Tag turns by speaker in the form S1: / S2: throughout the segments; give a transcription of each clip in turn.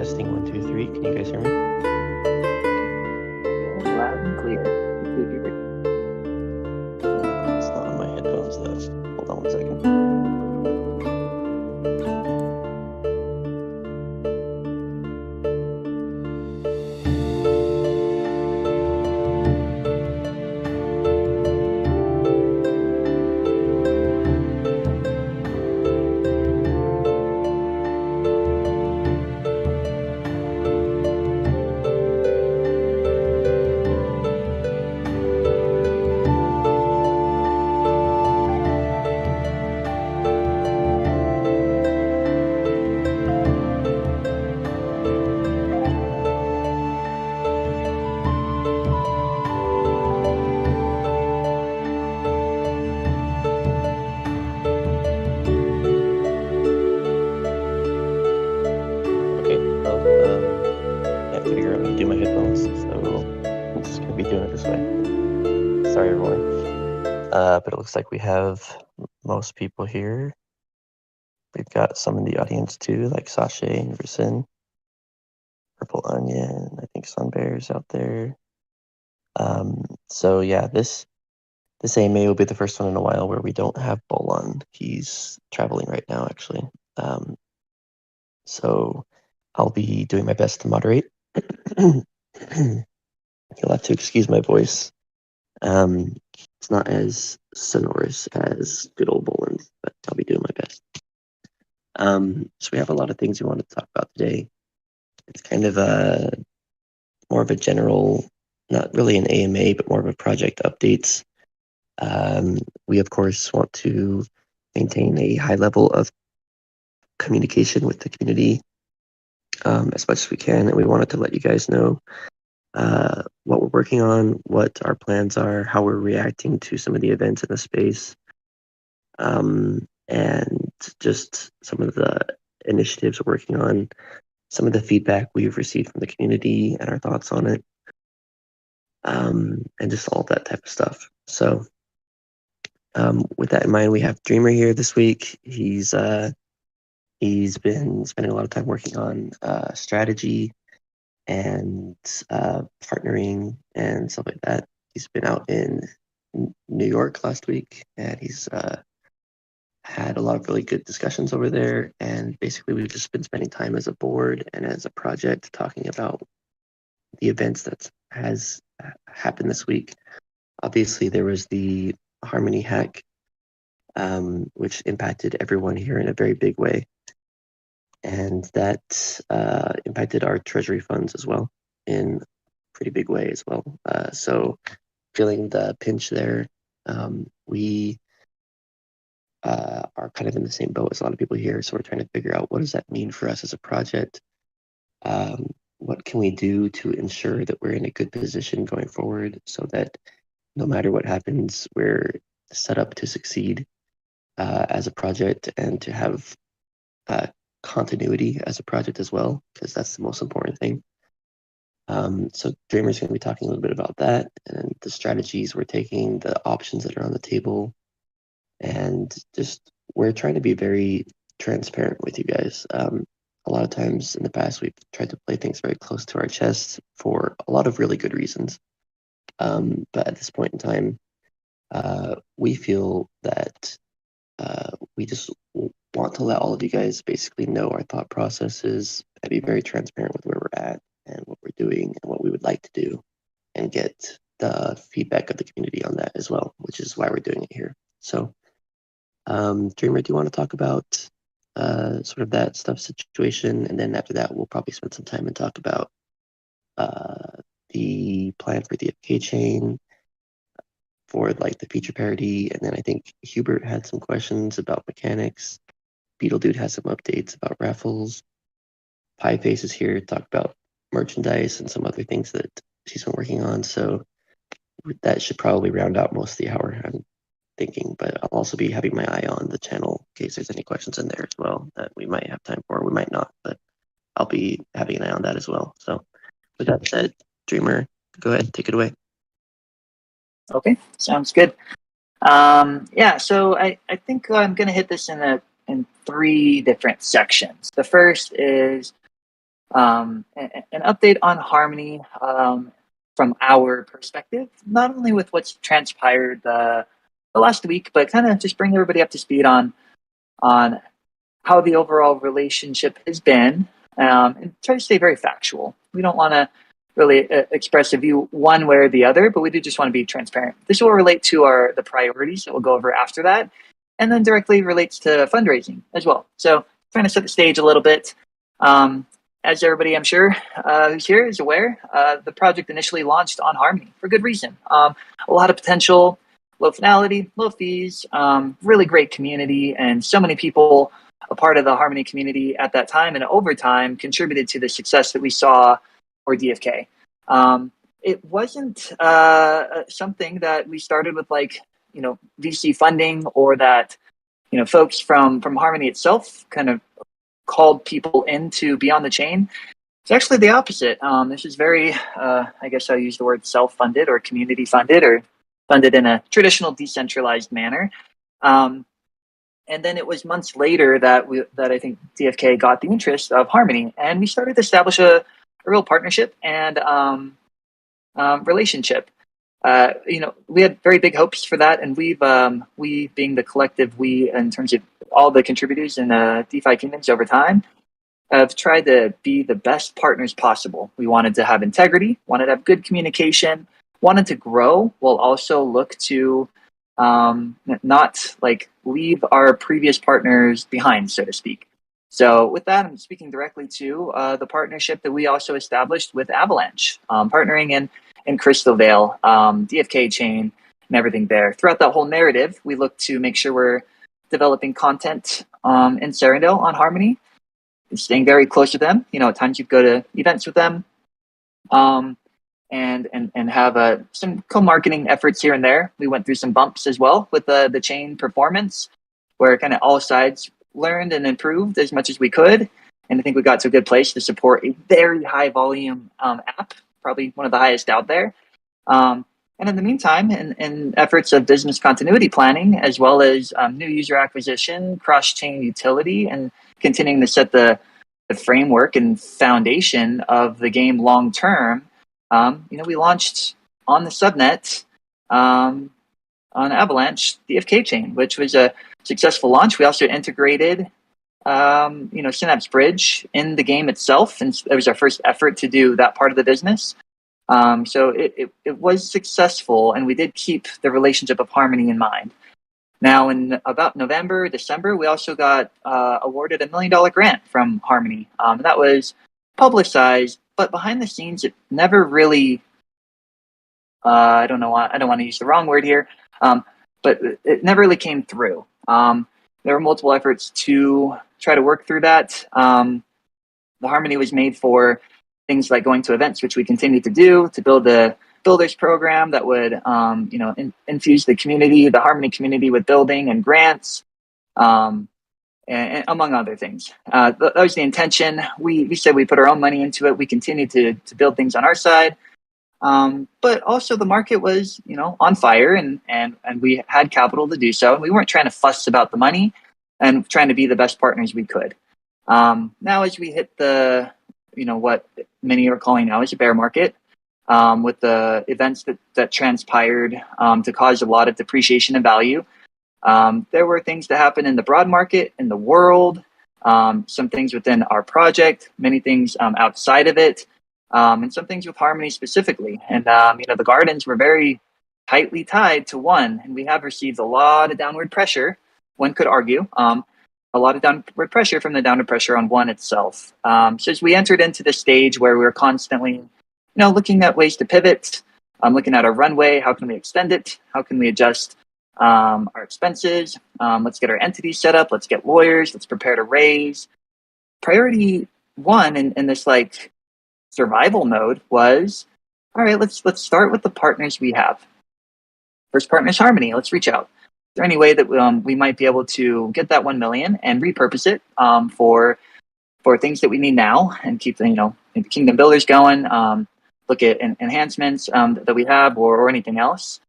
S1: Testing 1, 2, 3. Can you guys hear me?
S2: Loud and clear.
S1: It's not on my headphones though. Hold on 1 second. I have to figure out how to do my headphones, so I'm just gonna be doing it this way. Sorry, everyone. But it looks like we have most people here. We've got some in the audience too, like Sasha and Rasin, Purple Onion. I think Sunbear's out there. So yeah, this AMA will be the first one in a while where we don't have Bull on. He's traveling right now, actually. So I'll be doing my best to moderate. You'll have to excuse my voice. It's not as sonorous as good old Boland, but I'll be doing my best. So we have a lot of things we want to talk about today. It's kind of more of a general, not really an AMA, but more of a project updates. We, of course, want to maintain a high level of communication with the community as much as we can, and we wanted to let you guys know what we're working on, what our plans are, how we're reacting to some of the events in the space, and just some of the initiatives we're working on, some of the feedback we've received from the community and our thoughts on it, and just all that type of stuff. So with that in mind, we have Dreamer here this week. He's been spending a lot of time working on strategy and partnering and stuff like that. He's been out in New York last week, and he's had a lot of really good discussions over there. And basically, we've just been spending time as a board and as a project talking about the events that has happened this week. Obviously, there was the Harmony hack, which impacted everyone here in a very big way. And that impacted our treasury funds as well in a pretty big way as well. So feeling the pinch there, we are kind of in the same boat as a lot of people here. So we're trying to figure out what does that mean for us as a project? What can we do to ensure that we're in a good position going forward so that no matter what happens, we're set up to succeed as a project and to have continuity as a project as well, because that's the most important thing. So Dreamer's going to be talking a little bit about that and the strategies we're taking, the options that are on the table, and just we're trying to be very transparent with you guys. A lot of times in the past, we've tried to play things very close to our chest for a lot of really good reasons. But at this point in time, we feel that we just want to let all of you guys basically know our thought processes and be very transparent with where we're at and what we're doing and what we would like to do and get the feedback of the community on that as well, which is why we're doing it here. So, Dreamer, do you want to talk about sort of that stuff situation? And then after that, we'll probably spend some time and talk about the plan for the FK chain, for like the feature parity, and then I think Hubert had some questions about mechanics. Beetle Dude has some updates about raffles. Pieface is here to talk about merchandise and some other things that she's been working on. So that should probably round out most of the hour, I'm thinking. But I'll also be having my eye on the channel in case there's any questions in there as well that we might have time for. We might not, but I'll be having an eye on that as well. So with that said, Dreamer, go ahead, take it away.
S2: Okay, sounds good. Yeah, so I think I'm going to hit this in 3 different sections. The first is an update on Harmony from our perspective, not only with what's transpired the last week, but kind of just bring everybody up to speed on how the overall relationship has been, and try to stay very factual. We don't want to really express a view one way or the other, but we do just want to be transparent. This will relate to the priorities that we'll go over after that, and then directly relates to fundraising as well. So trying to set the stage a little bit. As everybody, I'm sure, who's here is aware, the project initially launched on Harmony for good reason. A lot of potential, low finality, low fees, really great community, and so many people a part of the Harmony community at that time and over time contributed to the success that we saw for DFK. It wasn't something that we started with VC funding, or that folks from Harmony itself kind of called people in to be on the chain. It's actually the opposite. This is very, I guess I'll use the word self-funded or community funded, or funded in a traditional decentralized manner. And then it was months later that I think DFK got the interest of Harmony, and we started to establish a real partnership and relationship. We had very big hopes for that, and we being the collective, we in terms of all the contributors in DeFi Kingdoms over time, have tried to be the best partners possible. We wanted to have integrity, wanted to have good communication, wanted to grow while also look to not leave our previous partners behind, so to speak. So with that, I'm speaking directly to the partnership that we also established with Avalanche, partnering in Crystal Vale, DFK chain, and everything there. Throughout that whole narrative, we look to make sure we're developing content in Serendale on Harmony, and staying very close to them. At times you go to events with them, and have some co-marketing efforts here and there. We went through some bumps as well with the chain performance, where kind of all sides learned and improved as much as we could. And I think we got to a good place to support a very high volume app, probably one of the highest out there. And in the meantime, in efforts of business continuity planning, as well as new user acquisition, cross-chain utility, and continuing to set the framework and foundation of the game long term, we launched on the subnet on Avalanche DFK chain, which was a successful launch. We also integrated Synapse Bridge in the game itself, and it was our first effort to do that part of the business. So it was successful, and we did keep the relationship of Harmony in mind. Now, in about November, December, we also got awarded $1 million grant from Harmony. That was publicized, but behind the scenes, it never really. I don't want to use the wrong word here, but it never really came through. There were multiple efforts to try to work through that. The Harmony was made for things like going to events, which we continue to do, to build the builders program that would infuse the community, the Harmony community, with building and grants, and among other things. That was the intention. We said we put our own money into it. We continue to build things on our side. But also the market was, on fire, and we had capital to do so. And we weren't trying to fuss about the money, and trying to be the best partners we could. Now, as we hit the, what many are calling now is a bear market, with the events that transpired to cause a lot of depreciation in value. There were things that happened in the broad market, in the world, some things within our project, many things outside of it, and some things with Harmony specifically. And, the gardens were very tightly tied to one, and we have received a lot of downward pressure, one could argue, a lot of downward pressure from the downward pressure on one itself. So as we entered into the stage where we were constantly, looking at ways to pivot, looking at our runway, how can we extend it? How can we adjust our expenses? Let's get our entities set up. Let's get lawyers. Let's prepare to raise. Priority one in this survival mode was, all right, let's start with the partners we have. First partner is Harmony. Let's reach out. Is there any way that we might be able to get that 1 million and repurpose it for things that we need now, and keep the Kingdom Builders going? Look at enhancements that we have, or anything else,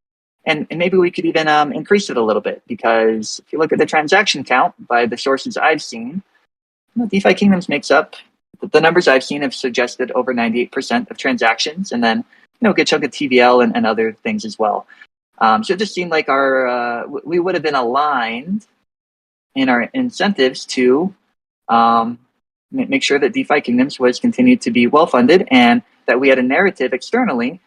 S2: and maybe we could even increase it a little bit, because if you look at the transaction count by the sources I've seen, DeFi Kingdoms makes up the numbers I've seen have suggested over 98% of transactions, and then a good chunk of TVL and other things as well. So it just seemed like we would have been aligned in our incentives to make sure that DeFi Kingdoms was continued to be well funded, and that we had a narrative externally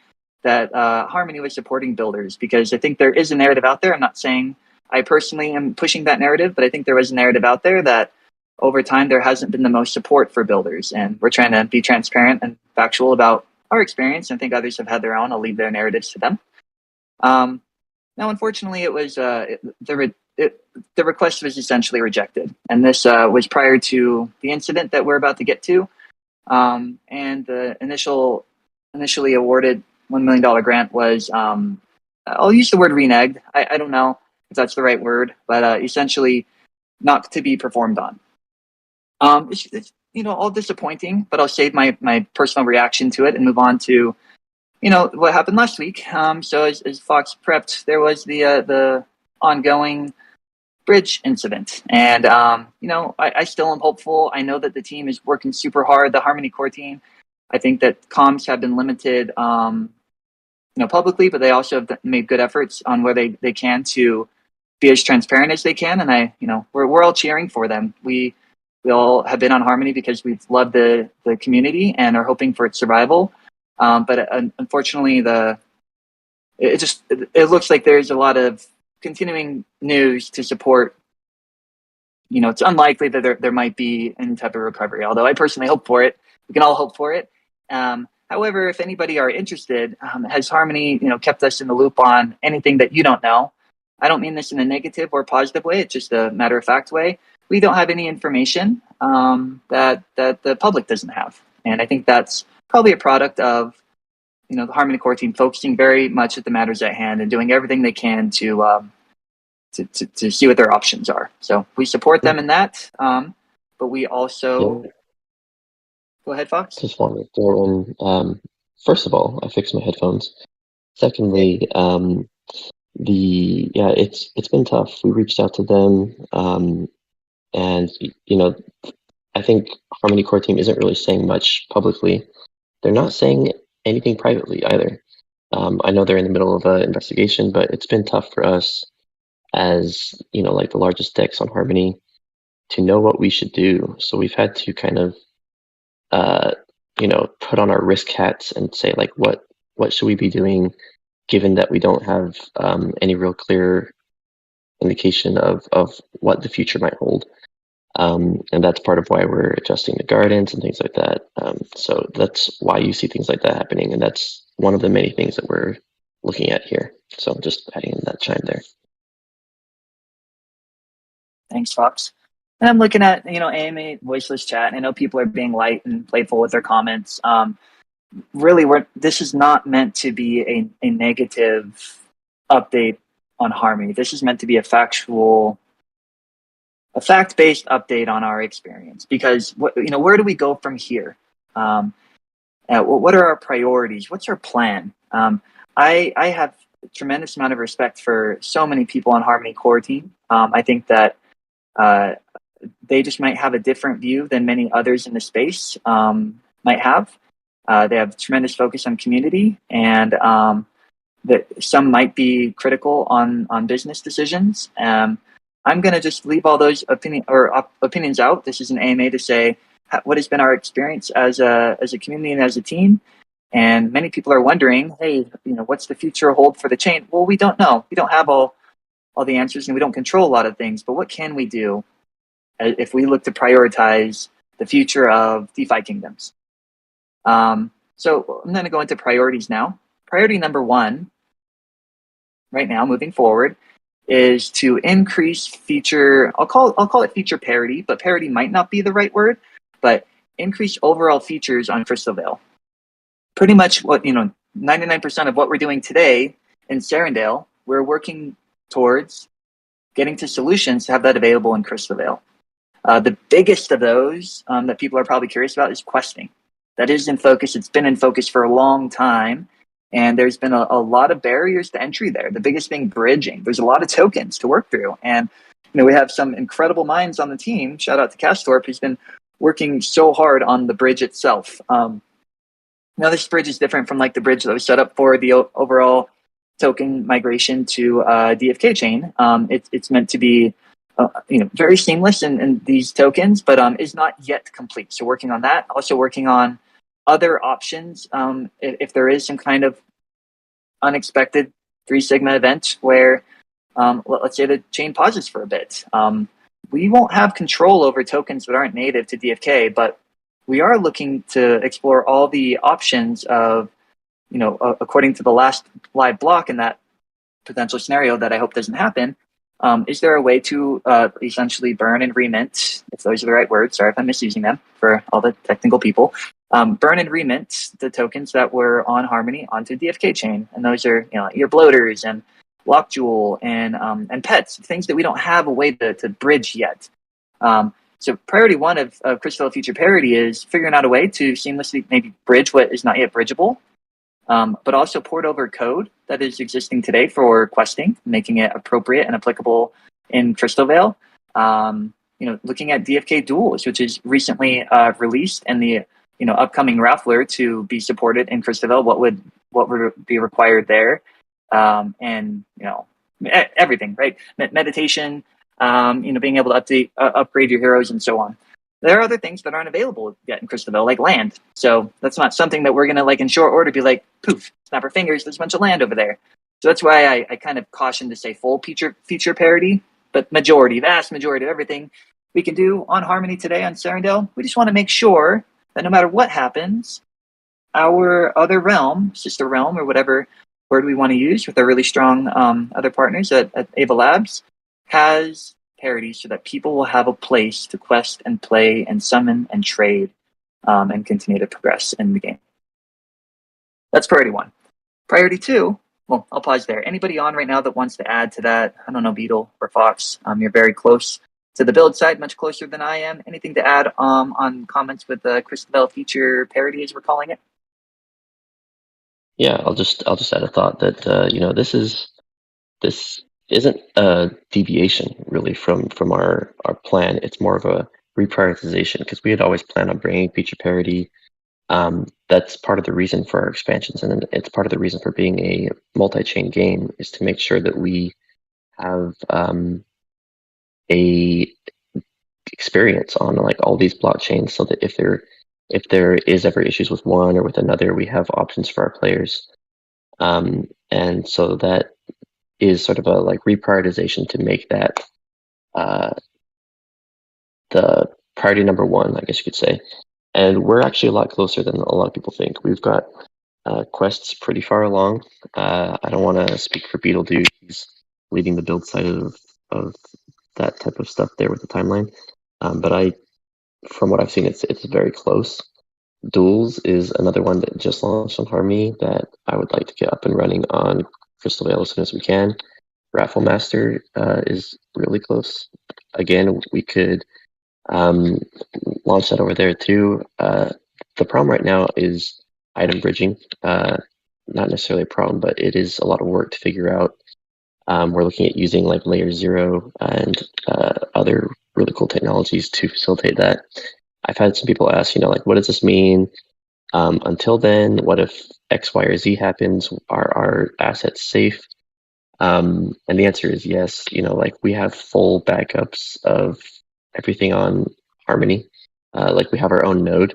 S2: that Harmony was supporting builders, because I think there is a narrative out there. I'm not saying I personally am pushing that narrative, but I think there was a narrative out there that over time there hasn't been the most support for builders, and we're trying to be transparent and factual about our experience. I think others have had their own. I'll leave their narratives to them. Now, unfortunately, it was the request was essentially rejected, and this was prior to the incident that we're about to get to, and the initially awarded $1 million grant was, I'll use the word reneged. I don't know if that's the right word, but essentially not to be performed on. It's all disappointing, but I'll save my personal reaction to it and move on to what happened last week. So as Fox prepped, there was the ongoing bridge incident, and I still am hopeful. I know that the team is working super hard, the Harmony core team. I think that comms have been limited publicly, but they also have made good efforts on where they can to be as transparent as they can, and we're all cheering for them. We all have been on Harmony because we've loved the community and are hoping for its survival. But unfortunately, it looks like there's a lot of continuing news to support. It's unlikely that there might be any type of recovery, although I personally hope for it. We can all hope for it. However, if anybody are interested, has Harmony kept us in the loop on anything that you don't know? I don't mean this in a negative or positive way. It's just a matter of fact way. We don't have any information that the public doesn't have, and I think that's probably a product of the Harmony core team focusing very much at the matters at hand and doing everything they can to see what their options are. So we support them in that, but we also go ahead, Fox.
S1: Just wanted to throw in. First of all, I fixed my headphones. Secondly, it's been tough. We reached out to them, and I think Harmony core team isn't really saying much publicly. They're not saying anything privately either. I know they're in the middle of an investigation, but it's been tough for us as like the largest decks on Harmony to know what we should do. So we've had to kind of put on our risk hats and say, like, what should we be doing, given that we don't have any real clear indication of what the future might hold. And that's part of why we're adjusting the gardens and things like that. So that's why you see things like that happening, and that's one of the many things that we're looking at here. So I'm just adding in that chime there.
S2: Thanks, Fox. And I'm looking at AMA voiceless chat, and I know people are being light and playful with their comments. Really, this is not meant to be a negative update on Harmony. This is meant to be a fact-based update on our experience, because where do we go from here? What are our priorities? What's our plan? I have a tremendous amount of respect for so many people on Harmony core team. I think that they just might have a different view than many others in the space might have. They have tremendous focus on community, and that some might be critical on business decisions. I'm going to just leave all those opinions out. This is an AMA to say what has been our experience as a community and as a team. And many people are wondering, hey, what's the future hold for the chain? Well, we don't know. We don't have all the answers, and we don't control a lot of things. But what can we do if we look to prioritize the future of DeFi Kingdoms? So I'm going to go into priorities now. Priority number one, right now, moving forward, is to increase feature. I'll call it feature parity, but parity might not be the right word. But increase overall features on Crystal Vale. Pretty much what 99% of what we're doing today in Serendale, we're working towards getting to solutions to have that available in Crystal Vale. The biggest of those that people are probably curious about is questing. That is in focus. It's been in focus for a long time, and there's been a lot of barriers to entry there. The biggest being bridging. There's a lot of tokens to work through, and we have some incredible minds on the team. Shout out to Castorp, who's been working so hard on the bridge itself. Now this bridge is different from like the bridge that was set up for the overall token migration to DFK chain. It's meant to be very seamless in these tokens, but is not yet complete. So working on that, also working on other options. If there is some kind of unexpected 3 sigma event where let's say the chain pauses for a bit, we won't have control over tokens that aren't native to DFK, but we are looking to explore all the options of, according to the last live block in that potential scenario that I hope doesn't happen. Is there a way to essentially burn and remint, if those are the right words? Sorry if I'm misusing them for all the technical people. Burn and remint the tokens that were on Harmony onto DFK chain, and those are your bloaters and Lockjewel and pets, things that we don't have a way to bridge yet. So priority one of Crystal Future Parity is figuring out a way to seamlessly maybe bridge what is not yet bridgeable, but also port over code that is existing today for questing, making it appropriate and applicable in Crystal Veil. Looking at DFK duels, which is recently released, and the upcoming Raffler to be supported in Crystal Veil. What would be required there? And everything, right? Meditation, being able to upgrade your heroes and so on. There are other things that aren't available yet in Crystal Veil, like land. So that's not something that we're gonna in short order be like, poof, snap our fingers, there's a bunch of land over there. So that's why I kind of caution to say full feature parity, but vast majority of everything we can do on Harmony today on Serendale. We just want to make sure that no matter what happens, our other realm, sister realm, or whatever word we want to use, with our really strong other partners at Ava Labs, has parity so that people will have a place to quest and play and summon and trade and continue to progress in the game. That's priority one. Priority two, well, I'll pause there. Anybody on right now that wants to add to that? I don't know, Beetle or Fox. You're very close to the build side, much closer than I am. Anything to add on comments with the Crystal Veil feature parity, as we're calling it?
S1: Yeah, I'll just add a thought that this isn't a deviation really from our plan. It's more of a reprioritization, because we had always planned on bringing feature parity. That's part of the reason for our expansions, and it's part of the reason for being a multi-chain game, is to make sure that we have a experience on all these blockchains, so that if there is ever issues with one or with another, we have options for our players. And so that is sort of a reprioritization to make that the priority number one, I guess you could say. And we're actually a lot closer than a lot of people think. We've got quests pretty far along. I don't want to speak for Beetle Dude. He's leading the build side of that type of stuff there with the timeline. But from what I've seen, it's very close. Duels is another one that just launched on Harmony that I would like to get up and running on Crystal Veil as soon as we can. Raffle Master is really close. Again, we could launch that over there too. The problem right now is item bridging. Not necessarily a problem, but it is a lot of work to figure out. We're looking at using layer 0 and other really cool technologies to facilitate that. I've had some people ask, what does this mean? Until then, what if X, Y, or Z happens? Are our assets safe? And the answer is yes. We have full backups of everything on Harmony. We have our own node.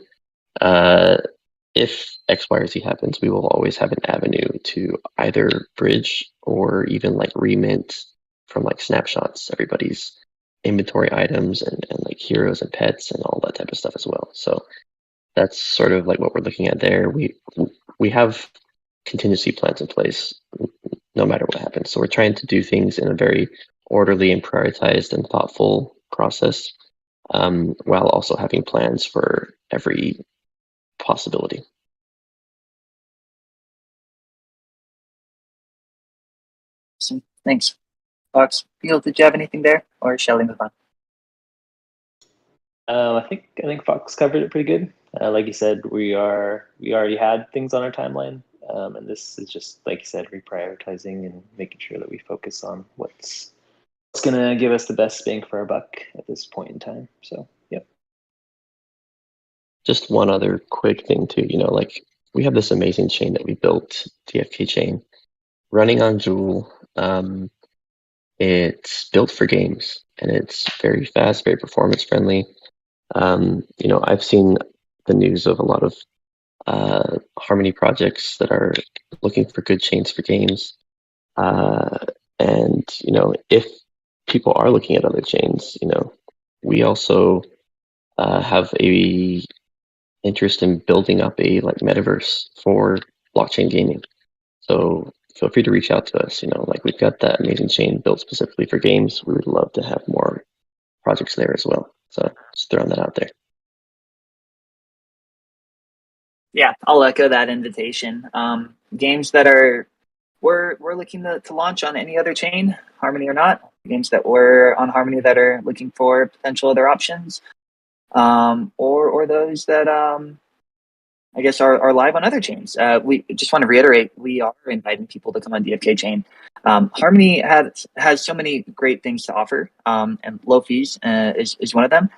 S1: If X, Y, or Z happens, we will always have an avenue to either bridge or even remint from snapshots, everybody's inventory items and heroes and pets and all that type of stuff as well. So that's sort of what we're looking at there. We have contingency plans in place no matter what happens. So we're trying to do things in a very orderly and prioritized and thoughtful process, while also having plans for every possibility.
S2: Awesome. Thanks. Fox, Beetle, did you have anything there, or shall we move on?
S3: I think Fox covered it pretty good. Like you said, we already had things on our timeline, and this is just, like you said, reprioritizing and making sure that we focus on what's gonna give us the best bang for our buck at this point in time. So, yep.
S1: Just one other quick thing too, like we have this amazing chain that we built, DFK chain, running on Joule. It's built for games and it's very fast, very performance friendly. I've seen the news of a lot of Harmony projects that are looking for good chains for games. And if people are looking at other chains, we also have a interest in building up a like metaverse for blockchain gaming. So feel free to reach out to us. Like we've got that amazing chain built specifically for games. We would love to have more projects there as well. So just throwing that out there.
S2: Yeah, I'll echo that invitation. Games that we're looking to launch on any other chain, Harmony or not, games that were on Harmony that are looking for potential other options, or those that I guess are live on other chains. We just want to reiterate, we are inviting people to come on DFK chain. Harmony has so many great things to offer, and low fees is one of them.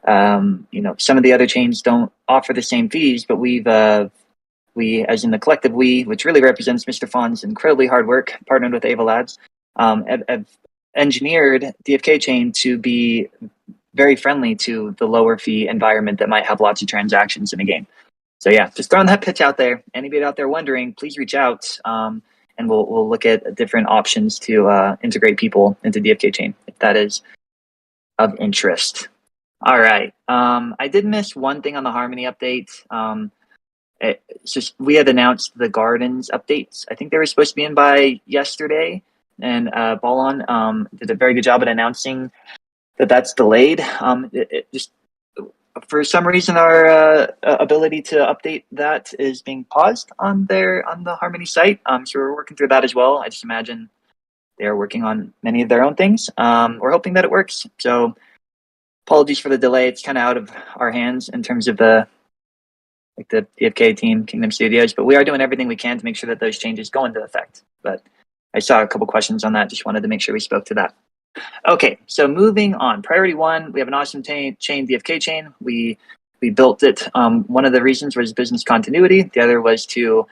S2: Some of the other chains don't offer the same fees, but we, as in the collective we, which really represents Mr. Fawn's incredibly hard work, partnered with Ava Labs, have engineered DFK chain to be very friendly to the lower fee environment that might have lots of transactions in a game. So yeah, just throwing that pitch out there. Anybody out there wondering, please reach out, and we'll look at different options to integrate people into DFK chain if that is of interest. All right. I did miss one thing on the Harmony update. It's just we had announced the Gardens updates. I think they were supposed to be in by yesterday, and Ballon did a very good job at announcing that that's delayed. It just for some reason our ability to update that is being paused on the Harmony site. So we're working through that as well. I just imagine they are working on many of their own things. We're hoping that it works. So apologies for the delay. It's kind of out of our hands in terms of the DFK team, Kingdom Studios, but we are doing everything we can to make sure that those changes go into effect. But I saw a couple questions on that. Just wanted to make sure we spoke to that. Okay, so moving on. Priority one, we have an awesome chain, DFK chain. We built it. One of the reasons was business continuity. The other was to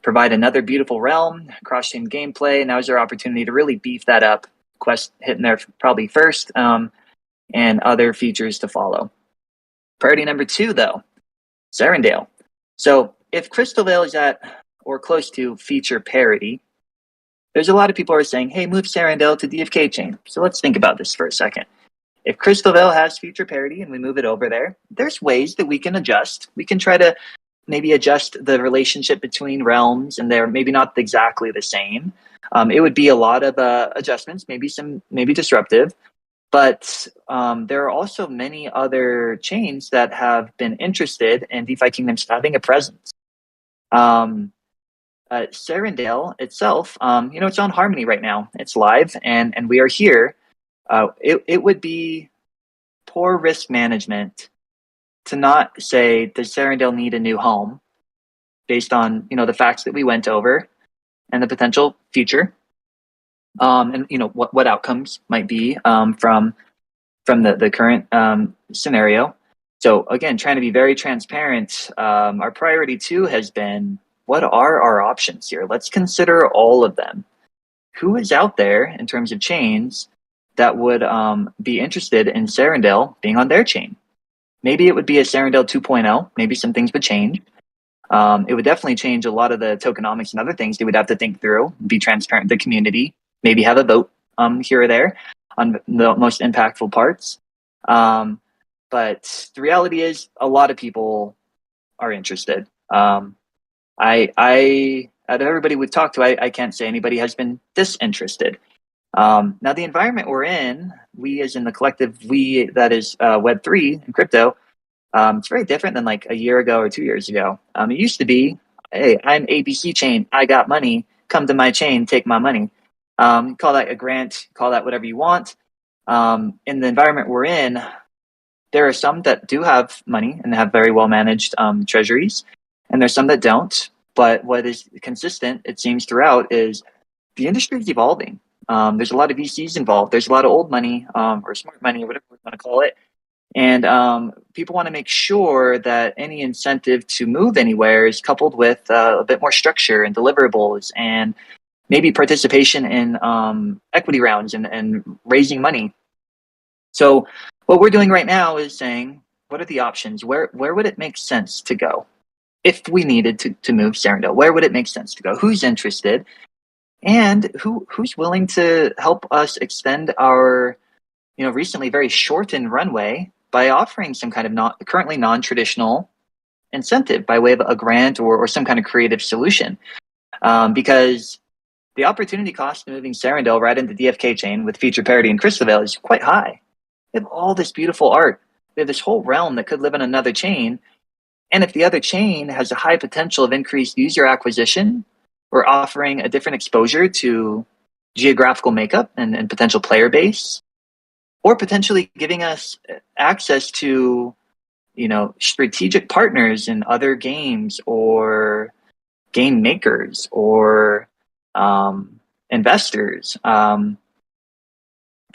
S2: provide another beautiful realm, cross-chain gameplay. Now is our opportunity to really beef that up. Quest hitting there probably first, and other features to follow. Priority number two, though, Serendale. So if Crystal Vale is at or close to feature parity, there's a lot of people who are saying, hey, move Serendale to DFK chain. So let's think about this for a second. If Crystal Vale has feature parity and we move it over there, there's ways that we can adjust. We can try to maybe adjust the relationship between realms, and they're maybe not exactly the same. It would be a lot of adjustments, maybe disruptive. But there are also many other chains that have been interested in DeFi Kingdoms having a presence. Serendale itself, it's on Harmony right now. It's live, and we are here. It would be poor risk management to not say, does Serendale need a new home based on the facts that we went over and the potential future, and what outcomes might be from the current scenario. So again, trying to be very transparent. Our priority two has been, what are our options here? Let's consider all of them. Who is out there in terms of chains that would be interested in Serendale being on their chain? Maybe it would be a Serendale 2.0. Maybe some things would change. It would definitely change a lot of the tokenomics and other things they would have to think through, be transparent to the community, maybe have a vote here or there on the most impactful parts. But the reality is a lot of people are interested. Out of everybody we've talked to, I can't say anybody has been disinterested. Now, the environment we're in, we as in the collective, we that is Web3 and crypto, it's very different than like a year ago or 2 years ago. It used to be, hey, I'm ABC chain, I got money, come to my chain, take my money. Call that a grant, call that whatever you want. In the environment we're in, there are some that do have money and have very well managed treasuries, and there's some that don't. But what is consistent, it seems, throughout is the industry is evolving. There's a lot of VCs involved. There's a lot of old money or smart money, or whatever we want to call it, And people want to make sure that any incentive to move anywhere is coupled with a bit more structure and deliverables, and maybe participation in equity rounds and raising money. So what we're doing right now is saying, what are the options? Where would it make sense to go? If we needed to move Serendale, where would it make sense to go? Who's interested? And who's willing to help us extend our, recently very shortened runway by offering some kind of currently non-traditional incentive by way of a grant or some kind of creative solution. Because the opportunity cost of moving Serendale right into DFK chain with feature parity and Crystal Veil is quite high. We have all this beautiful art. We have this whole realm that could live on another chain. And if the other chain has a high potential of increased user acquisition or offering a different exposure to geographical makeup and potential player base, or potentially giving us access to, strategic partners in other games or game makers or investors, I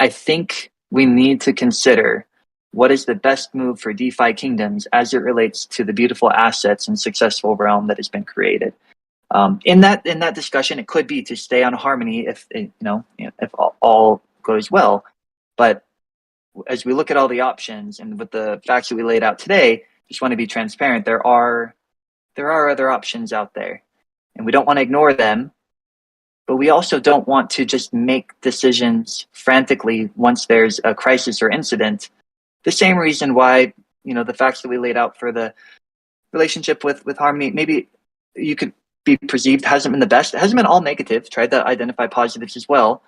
S2: think we need to consider what is the best move for DeFi kingdoms as it relates to the beautiful assets and successful realm that has been created. In that discussion, it could be to stay on Harmony if all goes well. But as we look at all the options and with the facts that we laid out today, just want to be transparent. There are other options out there, and we don't want to ignore them. But we also don't want to just make decisions frantically once there's a crisis or incident. The same reason why, the facts that we laid out for the relationship with Harmony, maybe you could be perceived hasn't been the best. It hasn't been all negative. Tried to identify positives as well.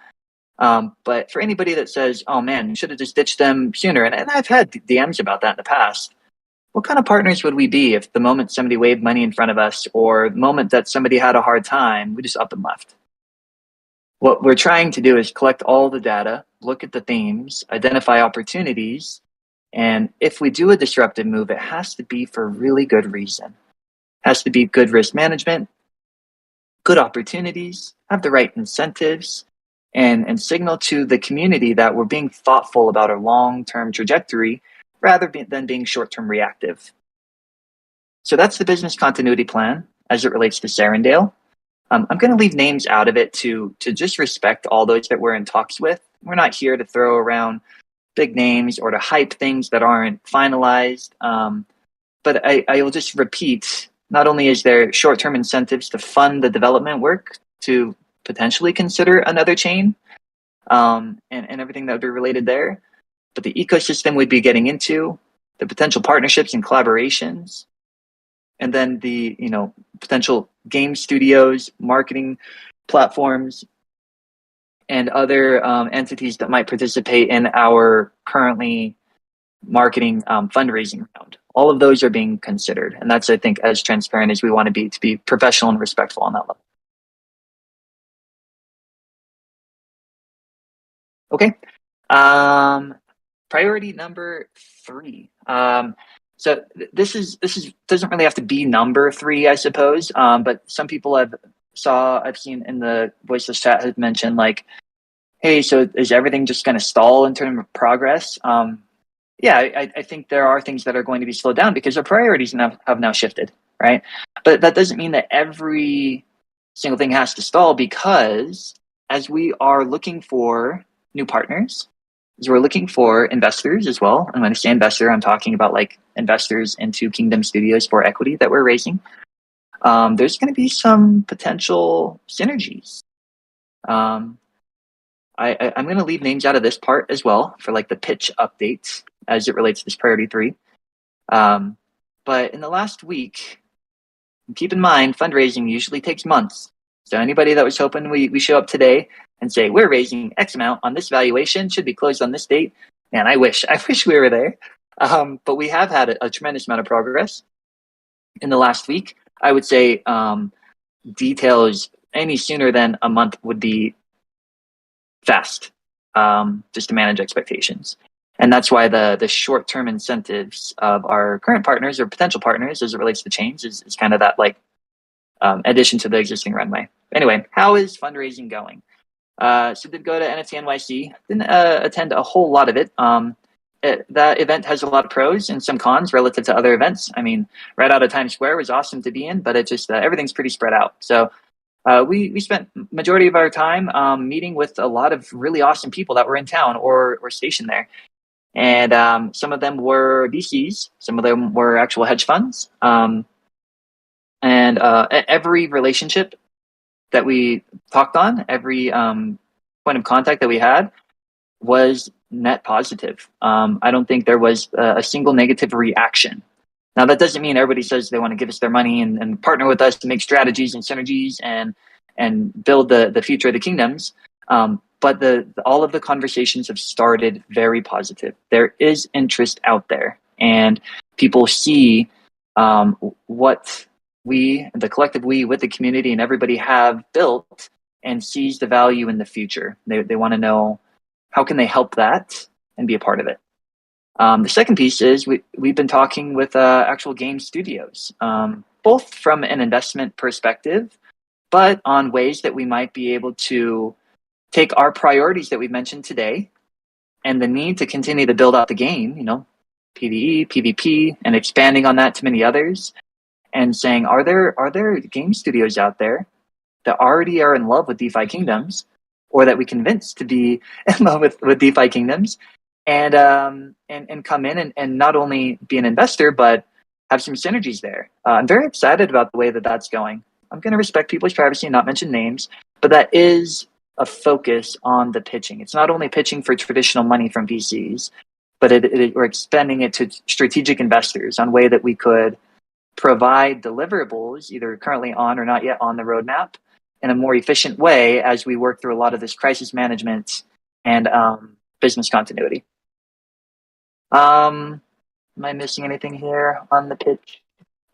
S2: But for anybody that says, oh man, you should have just ditched them sooner. And I've had DMs about that in the past. What kind of partners would we be if the moment somebody waved money in front of us or the moment that somebody had a hard time, we just up and left? What we're trying to do is collect all the data, look at the themes, identify opportunities, and if we do a disruptive move, it has to be for a really good reason. It has to be good risk management, good opportunities, have the right incentives, and signal to the community that we're being thoughtful about our long-term trajectory rather than being short-term reactive. So that's the business continuity plan as it relates to Serendale. I'm going to leave names out of it to just respect all those that we're in talks with. We're not here to throw around big names or to hype things that aren't finalized. But I will just repeat, not only is there short-term incentives to fund the development work to potentially consider another chain and everything that would be related there, but the ecosystem we'd be getting into, the potential partnerships and collaborations, and then the potential game studios, marketing platforms, and other entities that might participate in our currently marketing fundraising round. All of those are being considered, and that's, I think, as transparent as we want to be professional and respectful on that level. Okay. Priority number 3. So this doesn't really have to be number 3, I suppose. But some people I've seen in the voiceless chat had mentioned like, hey, so is everything just going to stall in terms of progress? Yeah, I think there are things that are going to be slowed down because our priorities have now shifted, right? But that doesn't mean that every single thing has to stall, because as we are looking for new partners, as we're looking for investors as well, and when I say investor, I'm talking about like investors into Kingdom Studios for equity that we're raising. There's going to be some potential synergies. I'm going to leave names out of this part as well for like the pitch updates as it relates to this priority 3. But in the last week, keep in mind, fundraising usually takes months. So anybody that was hoping we show up today and say, we're raising X amount on this valuation, should be closed on this date. Man, I wish we were there. But we have had a tremendous amount of progress in the last week. I would say details any sooner than a month would be fast, just to manage expectations. And that's why the short-term incentives of our current partners or potential partners as it relates to chains is kind of that like addition to the existing runway. Anyway, how is fundraising going? So did go to NFT NYC. Didn't attend a whole lot of it. that event has a lot of pros and some cons relative to other events. I mean, right out of Times Square was awesome to be in, but it just everything's pretty spread out. So we spent majority of our time meeting with a lot of really awesome people that were in town or stationed there. And some of them were VCs, some of them were actual hedge funds. And every relationship that we talked on, every point of contact that we had was net positive. I don't think there was a single negative reaction. Now, that doesn't mean everybody says they want to give us their money and partner with us to make strategies and synergies and build the future of the kingdoms. But all of the conversations have started very positive. There is interest out there, and people see what the collective we with the community and everybody have built and sees the value in the future. They want to know how can they help that and be a part of it. The second piece is we've been talking with actual game studios, both from an investment perspective, but on ways that we might be able to take our priorities that we mentioned today and the need to continue to build out the game, PvE, PvP, and expanding on that to many others, and saying, are there game studios out there that already are in love with DeFi Kingdoms, or that we convince to be in love with DeFi Kingdoms, and come in and not only be an investor, but have some synergies there. I'm very excited about the way that that's going. I'm going to respect people's privacy and not mention names, but that is a focus on the pitching. It's not only pitching for traditional money from VCs, but we're expanding it to strategic investors on way that we could provide deliverables, either currently on or not yet on the roadmap, in a more efficient way as we work through a lot of this crisis management and business continuity. Am I missing anything here on the pitch?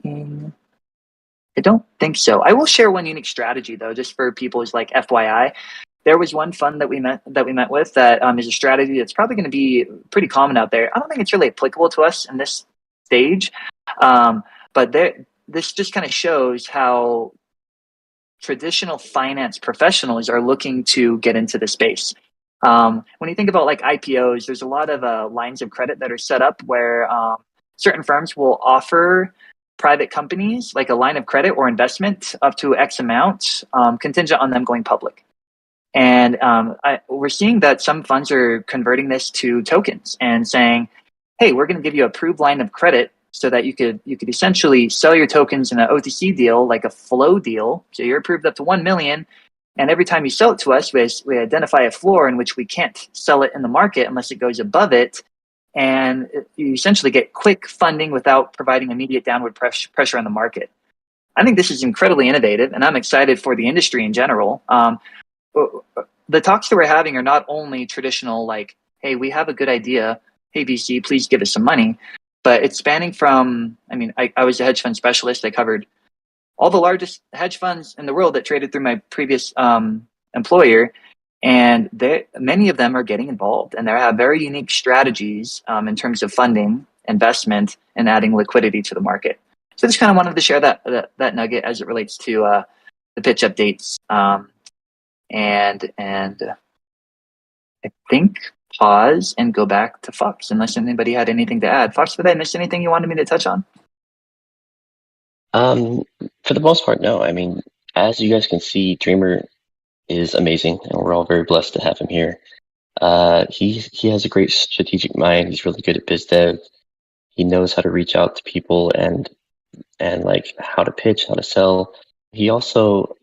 S2: I don't think so. I will share one unique strategy though, just for people's like FYI. There was one fund that we met with that is a strategy that's probably going to be pretty common out there. I don't think it's really applicable to us in this stage, but this just kind of shows how traditional finance professionals are looking to get into the space. When you think about like IPOs, there's a lot of lines of credit that are set up where certain firms will offer private companies like a line of credit or investment up to X amount, contingent on them going public. And we're seeing that some funds are converting this to tokens and saying, hey, we're going to give you an approved line of credit so that you could essentially sell your tokens in an OTC deal, like a flow deal. So you're approved up to 1 million. And every time you sell it to us, we identify a floor in which we can't sell it in the market unless it goes above it. And you essentially get quick funding without providing immediate downward pressure on the market. I think this is incredibly innovative, and I'm excited for the industry in general. The talks that we're having are not only traditional, like, hey, we have a good idea. Hey, VC, please give us some money. But it's spanning from, I was a hedge fund specialist. I covered all the largest hedge funds in the world that traded through my previous employer. And many of them are getting involved. And they have very unique strategies in terms of funding, investment, and adding liquidity to the market. So just kind of wanted to share that nugget as it relates to the pitch updates. And I think pause and go back to Fox unless anybody had anything to add. Fox, did I miss anything you wanted me to touch on?
S1: For the most part, no. As you guys can see, Dreamer is amazing, and we're all very blessed to have him here. He has a great strategic mind. He's really good at biz dev. He knows how to reach out to people and like how to pitch, how to sell. He also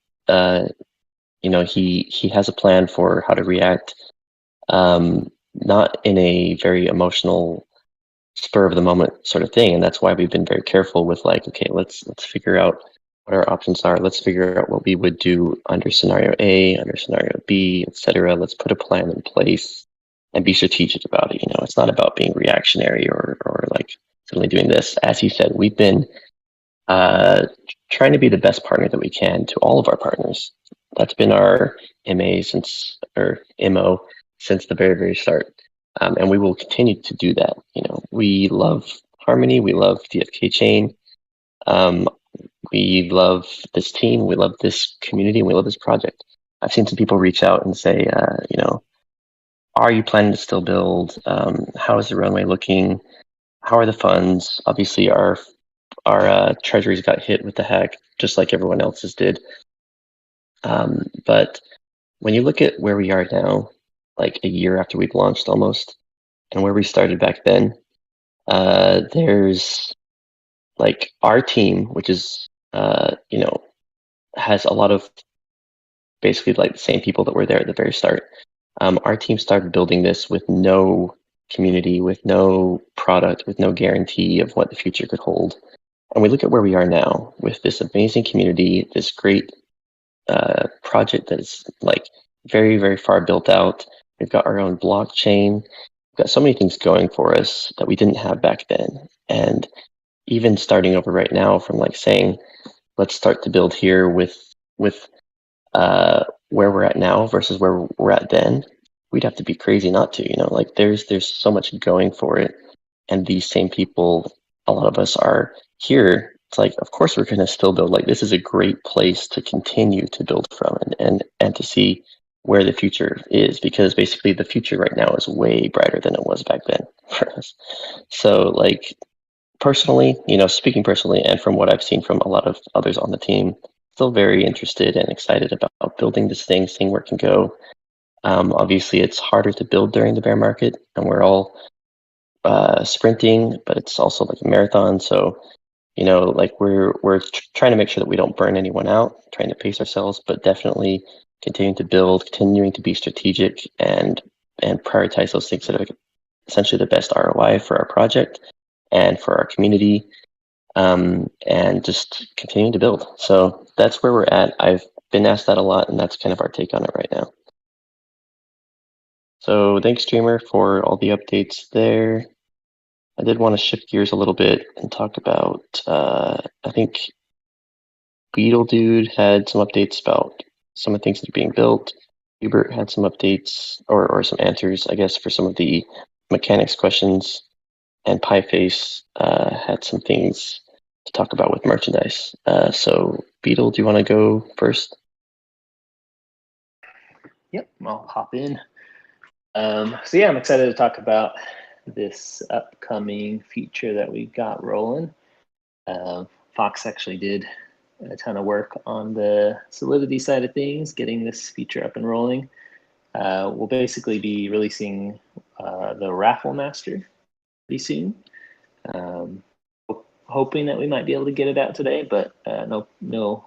S1: he has a plan for how to react, not in a very emotional, spur of the moment sort of thing. And that's why we've been very careful with like, okay, let's figure out what our options are. Let's figure out what we would do under scenario A, under scenario B, etc. Let's put a plan in place and be strategic about it. It's not about being reactionary or like suddenly doing this. As he said, we've been trying to be the best partner that we can to all of our partners. That's been our MO since the very, very start. And we will continue to do that. We love Harmony. We love DFK Chain. We love this team. We love this community. And we love this project. I've seen some people reach out and say, are you planning to still build? How is the runway looking? How are the funds? Obviously, our treasuries got hit with the hack, just like everyone else's did. But when you look at where we are now, like a year after we've launched almost, and where we started back then, there's like our team, which is, has a lot of basically like the same people that were there at the very start. Our team started building this with no community, with no product, with no guarantee of what the future could hold. And we look at where we are now with this amazing community, this great project that is like very, very far built out. We've got our own blockchain. We've got so many things going for us that we didn't have back then. And even starting over right now from like saying, let's start to build here with where we're at now versus where we're at then, we'd have to be crazy not to, like there's so much going for it. And these same people, a lot of us are here. It's like, of course we're gonna still build. Like this is a great place to continue to build from and to see where the future is, because basically the future right now is way brighter than it was back then for us. So like personally, speaking personally, and from what I've seen from a lot of others on the team, still very interested and excited about building this thing, seeing where it can go. Obviously, it's harder to build during the bear market, and we're all sprinting, but it's also like a marathon. So, like we're trying to make sure that we don't burn anyone out, trying to pace ourselves, but definitely continuing to build, continuing to be strategic, and prioritize those things that are essentially the best ROI for our project and for our community, and just continuing to build. So that's where we're at. I've been asked that a lot, and that's kind of our take on it right now. So thanks, Streamer, for all the updates there. I did want to shift gears a little bit and talk about, I think Beetle Dude had some updates about some of the things that are being built. Hubert had some updates or some answers, I guess, for some of the mechanics questions. And Pieface had some things to talk about with merchandise. So Beetle, do you want to go first?
S3: Yep, I'll hop in. So yeah, I'm excited to talk about this upcoming feature that we got rolling. Fox actually did a ton of work on the Solidity side of things, getting this feature up and rolling. We'll basically be releasing the Raffle Master pretty soon. Hoping that we might be able to get it out today, but no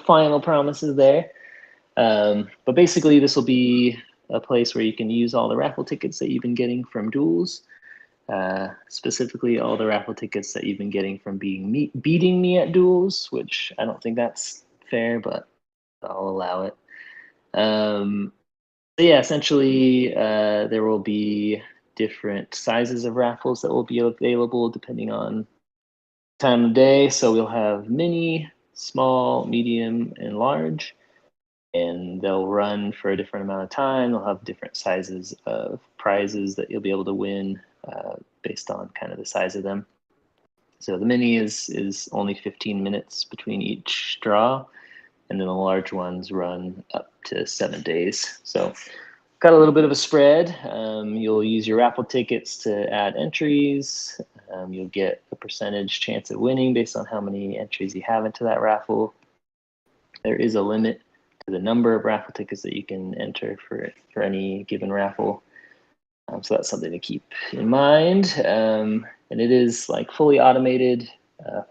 S3: final promises there. But basically, this will be a place where you can use all the raffle tickets that you've been getting from duels, specifically all the raffle tickets that you've been getting from beating me at duels, which I don't think that's fair, but I'll allow it. So yeah, essentially, there will be different sizes of raffles that will be available depending on time of day. So we'll have mini, small, medium, and large, and they'll run for a different amount of time. They'll have different sizes of prizes that you'll be able to win based on kind of the size of them. So the mini is only 15 minutes between each draw, and then the large ones run up to 7 days. So got a little bit of a spread. You'll use your raffle tickets to add entries. You'll get a percentage chance of winning based on how many entries you have into that raffle. There is a limit to the number of raffle tickets that you can enter for any given raffle. So that's something to keep in mind. And it is like fully automated.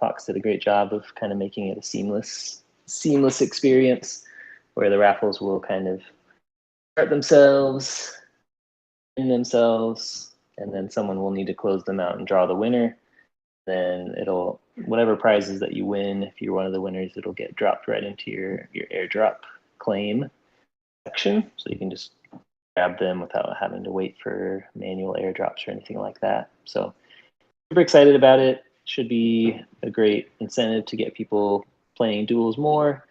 S3: Fox did a great job of kind of making it a seamless experience where the raffles will kind of start themselves, in themselves, and then someone will need to close them out and draw the winner. Then it'll, whatever prizes that you win, if you're one of the winners, it'll get dropped right into your airdrop claim section. So you can just grab them without having to wait for manual airdrops or anything like that. So super excited about it. Should be a great incentive to get people playing duels more.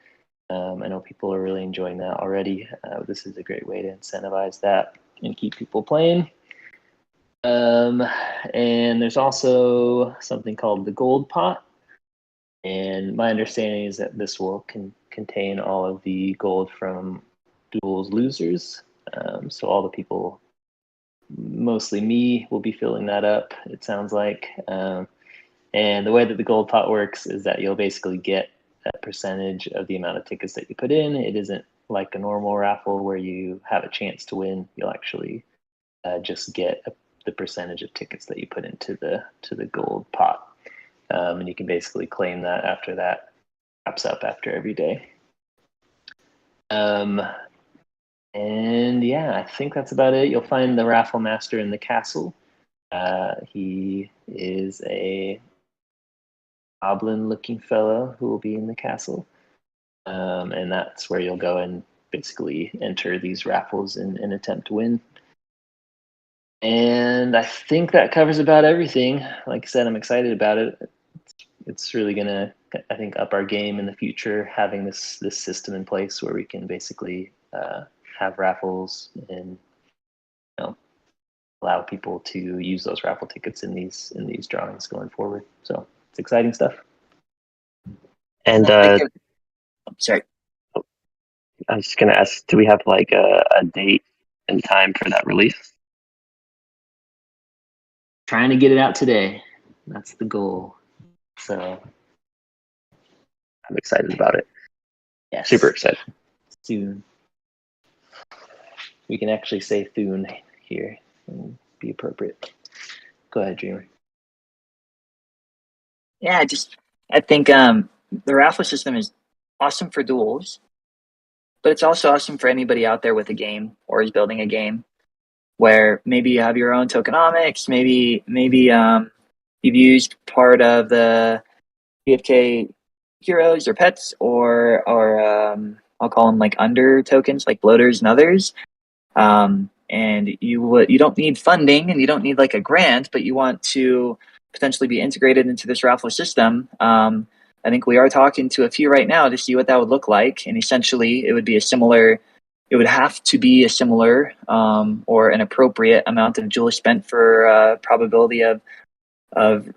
S3: I know people are really enjoying that already. This is a great way to incentivize that and keep people playing. And there's also something called the gold pot. And my understanding is that this will contain all of the gold from duels losers. So all the people mostly me will be filling that up, it sounds like. And the way that the gold pot works is that you'll basically get a percentage of the amount of tickets that you put in. It isn't like a normal raffle where you have a chance to win. You'll actually just get the percentage of tickets that you put into the gold pot. And you can basically claim that after that wraps up after every day. And yeah, I think that's about it. You'll find the raffle master in the castle. He is a goblin-looking fellow who will be in the castle, and that's where you'll go and basically enter these raffles and attempt to win. And I think that covers about everything. Like I said, I'm excited about it. It's really gonna, I think, up our game in the future, having this system in place where we can basically have raffles and allow people to use those raffle tickets in these drawings going forward. So it's exciting stuff.
S1: And
S2: sorry.
S1: I was just gonna ask, do we have like a date and time for that release?
S3: Trying to get it out today. That's the goal. So
S1: I'm excited about it.
S3: yes.
S1: Super excited.
S3: Soon. We can actually say soon here and be appropriate. Go ahead, Dreamer.
S2: Yeah, I think the raffle system is awesome for duels, but it's also awesome for anybody out there with a game or is building a game where maybe you have your own tokenomics, maybe you've used part of the BFK heroes or pets or I'll call them like under tokens like bloaters and others. And you don't need funding and you don't need like a grant, but you want to potentially be integrated into this raffle system. I think we are talking to a few right now to see what that would look like. And essentially it would have to be a similar or an appropriate amount of jewels spent for probability of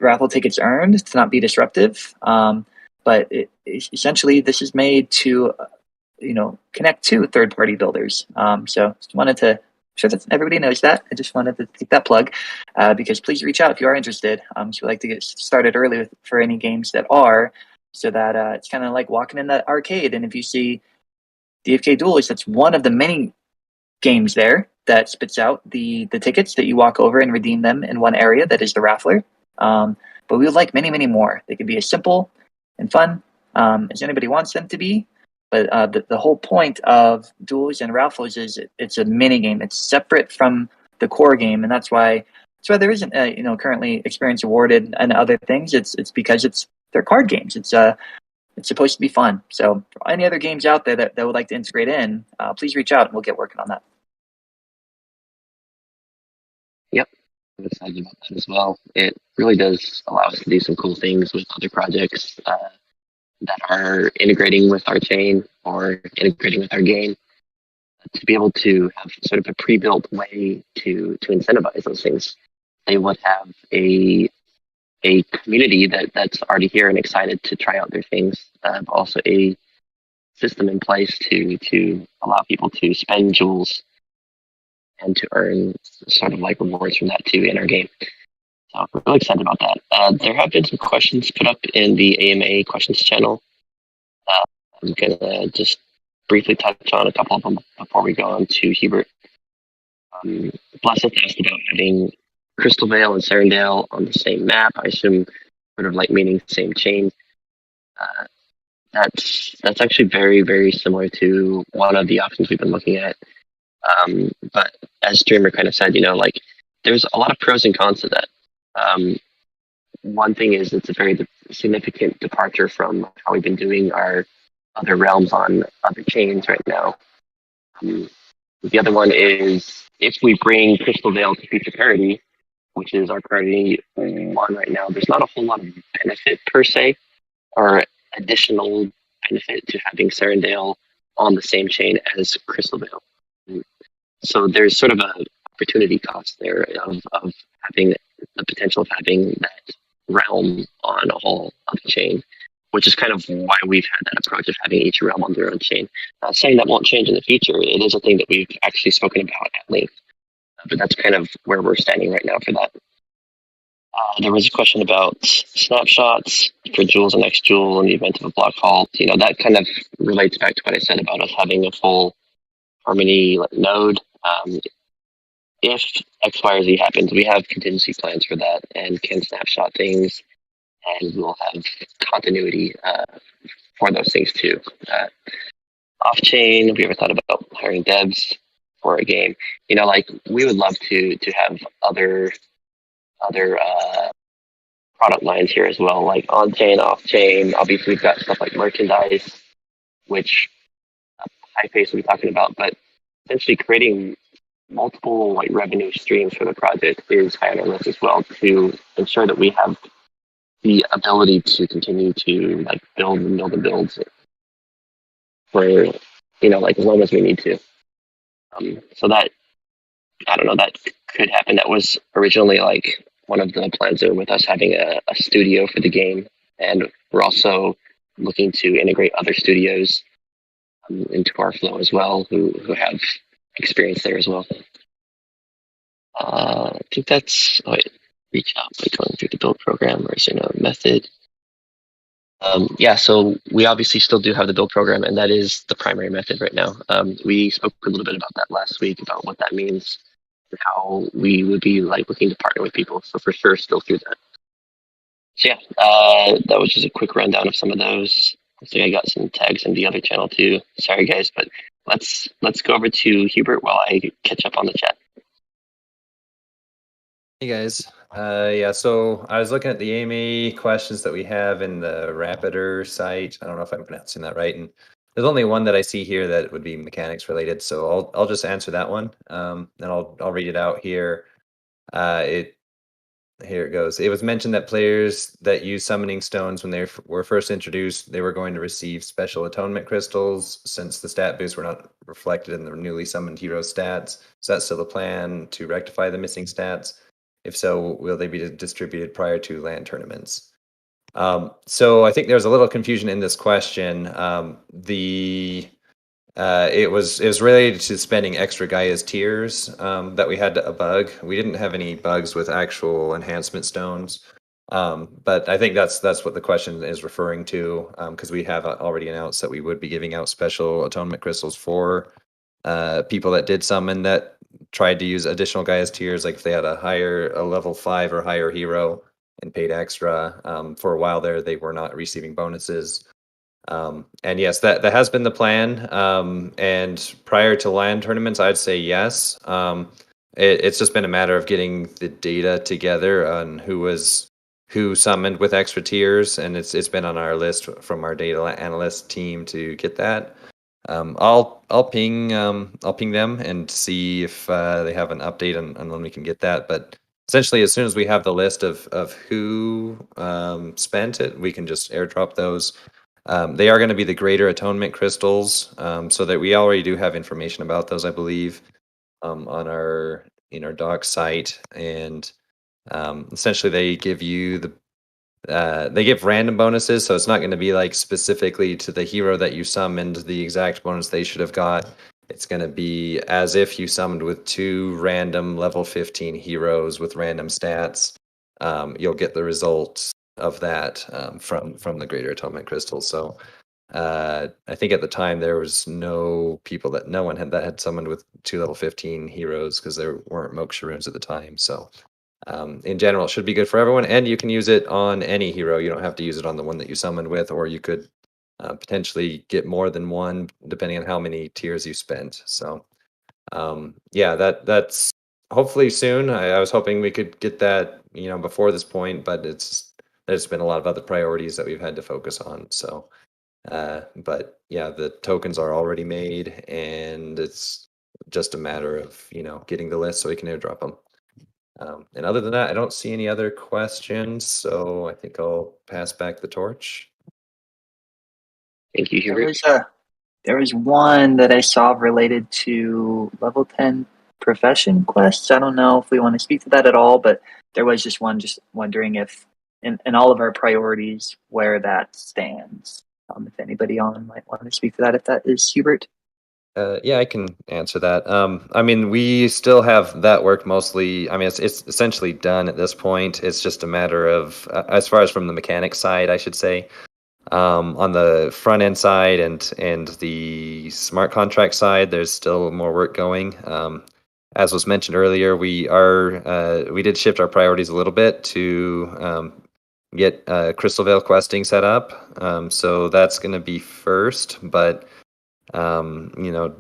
S2: raffle tickets earned to not be disruptive. But essentially this is made to connect to third-party builders. So just wanted to sure that everybody knows that. I just wanted to take that plug because please reach out if you are interested. So we'd like to get started early for any games that are, so that it's kind of like walking in that arcade. And if you see DFK Duelist, that's one of the many games there that spits out the tickets that you walk over and redeem them in one area that is the raffler. But we would like many, many more. They could be as simple and fun as anybody wants them to be. But the whole point of duels and raffles is it's a mini game. It's separate from the core game, and that's why there isn't currently experience awarded and other things. It's because they're card games. It's supposed to be fun. So for any other games out there that would like to integrate in, please reach out and we'll get working on that.
S1: Yep, I'm excited about that as well. It really does allow us to do some cool things with other projects that are integrating with our chain or integrating with our game, to be able to have sort of a pre-built way to incentivize those things. They would have a community that's already here and excited to try out their things, but also a system in place to allow people to spend jewels and to earn sort of like rewards from that too in our game. So we're really excited about that. There have been some questions put up in the AMA questions channel. I'm going to just briefly touch on a couple of them before we go on to Hubert. Blessed asked about having Crystal Vale and Serendale on the same map. I assume sort of like meaning same chain. That's actually very, very similar to one of the options we've been looking at. But as Dreamer kind of said, like there's a lot of pros and cons to that. One thing is it's a very significant departure from how we've been doing our other realms on other chains right now. The other one is if we bring Crystal Vale to future parity, which is our priority one right now, there's not a whole lot of benefit per se, or additional benefit to having Serendale on the same chain as Crystal Vale. So there's sort of an opportunity cost there of having the potential of having that realm on a whole other chain, which is kind of why we've had that approach of having each realm on their own chain. Saying that won't change in the future, it is a thing that we've actually spoken about at length. But that's kind of where we're standing right now for that. There was a question about snapshots for Joules and XJoule in the event of a block halt. That kind of relates back to what I said about us having a full Harmony node. If X, Y, or Z happens, we have contingency plans for that and can snapshot things, and we'll have continuity for those things too. Off chain, have you ever thought about hiring devs for a game? Like we would love to have other product lines here as well, like on chain, off chain. Obviously, we've got stuff like merchandise, which Hypeface will be talking about, but essentially creating multiple like revenue streams for the project is high on our list as well, to ensure that we have the ability to continue to like build and build and build for like as long as we need to. So that, I don't know, that could happen. That was originally like one of the plans there with us having a studio for the game, and we're also looking to integrate other studios into our flow as well, who have experience there as well. I think that's reach out by going through the build program, or is there no method? Yeah, so we obviously still do have the build program, and that is the primary method right now. We spoke a little bit about that last week, about what that means and how we would be like looking to partner with people. So for sure, still through that. So yeah, that was just a quick rundown of some of those. Looks like I got some tags in the other channel too. Sorry guys, but let's go over to Hubert while I catch up on the chat.
S4: Hey guys, yeah, so I was looking at the AMA questions that we have in the Rapider site. I don't know if I'm pronouncing that right, and there's only one that I see here that would be mechanics related, so I'll just answer that one, and I'll read it out here. Here it goes. It was mentioned that players that use summoning stones when they were first introduced, they were going to receive special atonement crystals, since the stat boosts were not reflected in the newly summoned hero stats. Is that still the plan to rectify the missing stats? If so, will they be distributed prior to land tournaments? So I think there's a little confusion in this question. It was related to spending extra Gaia's tiers that we had a bug. We didn't have any bugs with actual enhancement stones, but I think that's what the question is referring to, because we have already announced that we would be giving out special atonement crystals for people that did summon that tried to use additional Gaia's tiers, like if they had a level 5 or higher hero and paid extra. For a while there, they were not receiving bonuses. And yes, that has been the plan. And prior to land tournaments, I'd say yes. It's just been a matter of getting the data together on who summoned with extra tiers, and it's been on our list from our data analyst team to get that. I'll ping them and see if they have an update on when we can get that. But essentially, as soon as we have the list of who spent it, we can just airdrop those. They are going to be the greater atonement crystals, so that we already do have information about those, I believe, on our doc site, and essentially they give you they give random bonuses, so it's not going to be like specifically to the hero that you summoned the exact bonus they should have got. It's going to be as if you summoned with 2 random level 15 heroes with random stats. You'll get the results of that from the greater atonement crystals. So I think at the time there was no one had summoned with 2 level 15 heroes, because there weren't Moksha runes at the time. So in general, it should be good for everyone, and you can use it on any hero. You don't have to use it on the one that you summoned with, or you could potentially get more than one depending on how many tiers you spent. So yeah, that's hopefully soon. I was hoping we could get that before this point, but there's been a lot of other priorities that we've had to focus on. So but yeah, the tokens are already made, and it's just a matter of getting the list so we can airdrop them. And other than that, I don't see any other questions, so I think I'll pass back the torch.
S1: Thank you, Hubert.
S2: There was one that I saw related to level 10 profession quests. I don't know if we want to speak to that at all, but there was just one, just wondering if in all of our priorities where that stands. If anybody on might want to speak to that, if that is Hubert.
S4: Yeah, I can answer that. I mean, we still have that work mostly. I mean, it's essentially done at this point. It's just a matter of, as far as from the mechanics side, I should say, on the front end side and the smart contract side, there's still more work going. As was mentioned earlier, we did shift our priorities a little bit to get Crystal Veil questing set up. So that's going to be first, but you know,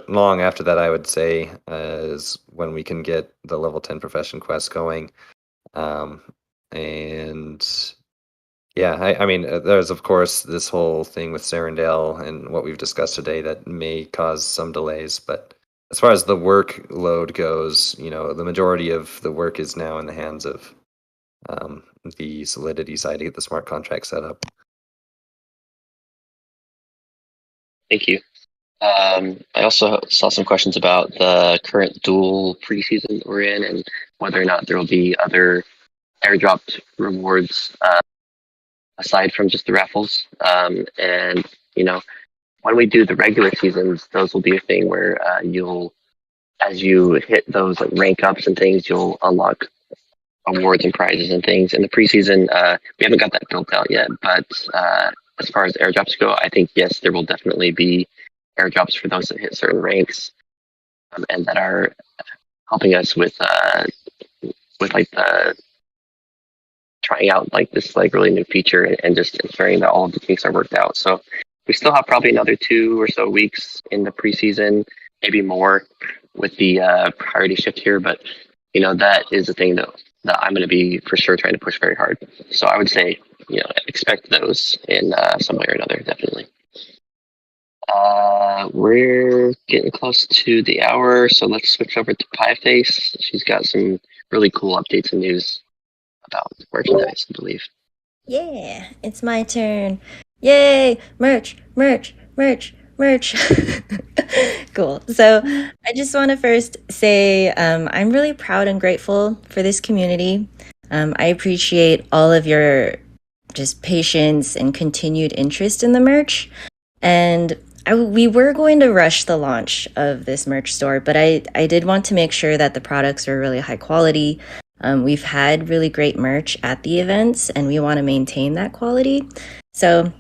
S4: long after that, I would say, is when we can get the level 10 profession quest going. And yeah, I mean, there's of course this whole thing with Serendale and what we've discussed today that may cause some delays. But as far as the workload goes, the majority of the work is now in the hands of the Solidity side to get the smart contract set up.
S1: Thank you. I also saw some questions about the current dual preseason that we're in and whether or not there will be other airdropped rewards aside from just the raffles. And, when we do the regular seasons, those will be a thing where as you hit those like rank ups and things, you'll unlock awards and prizes and things. In the preseason, we haven't got that built out yet, but as far as airdrops go, I think, yes, there will definitely be airdrops for those that hit certain ranks and that are helping us with like the trying out like this like really new feature and just ensuring that all of the kinks are worked out. So we still have probably another 2 or so weeks in the preseason, maybe more with the priority shift here, but that is the thing that I'm going to be for sure trying to push very hard. So I would say, expect those in some way or another, definitely. We're getting close to the hour, so let's switch over to Pieface. She's got some really cool updates and news about merchandise, I believe.
S5: Yeah, it's my turn. Yay! Merch, merch, merch, merch. Cool. So I just want to first say I'm really proud and grateful for this community. I appreciate all of your just patience and continued interest in the merch. And we were going to rush the launch of this merch store, but I did want to make sure that the products were really high quality. We've had really great merch at the events, and we want to maintain that quality. So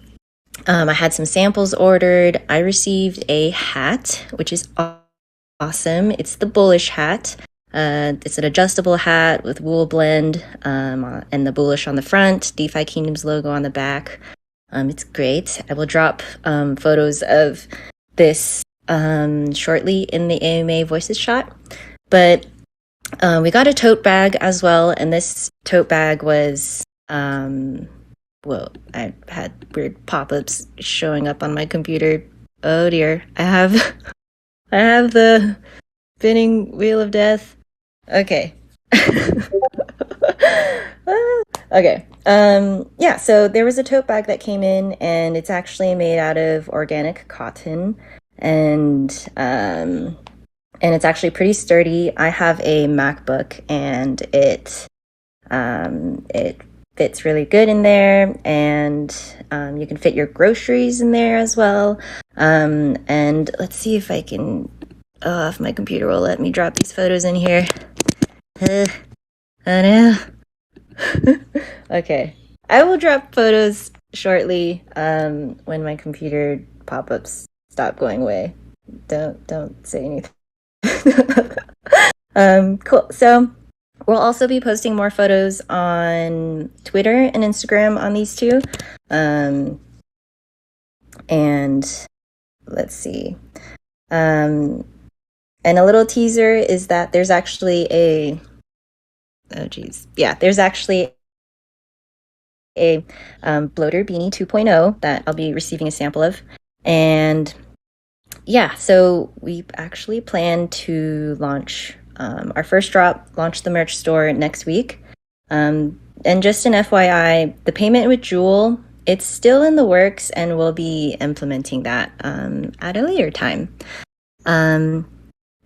S5: I had some samples ordered. I received a hat, which is awesome. It's the Bullish hat. It's an adjustable hat with wool blend and the Bullish on the front, DeFi Kingdoms logo on the back. It's great. I will drop photos of this shortly in the AMA Voices shot. But we got a tote bag as well, and this tote bag was, I had weird pop-ups showing up on my computer. Oh dear, I have the spinning wheel of death. Okay. Okay. Yeah, so there was a tote bag that came in, and it's actually made out of organic cotton, and it's actually pretty sturdy. I have a MacBook, and it fits really good in there, and you can fit your groceries in there as well. And let's see if I can, if my computer will let me drop these photos in here. Oh no. Okay, I will drop photos shortly when my computer pop-ups stop going away. Don't say anything. Cool. So we'll also be posting more photos on Twitter and Instagram on these two. And let's see. And a little teaser is that there's actually there's actually a bloater beanie 2.0 that I'll be receiving a sample of. And yeah, so we actually plan to launch our first drop, launch the merch store next week. And just an FYI, the payment with Jewel, it's still in the works, and we'll be implementing that at a later time.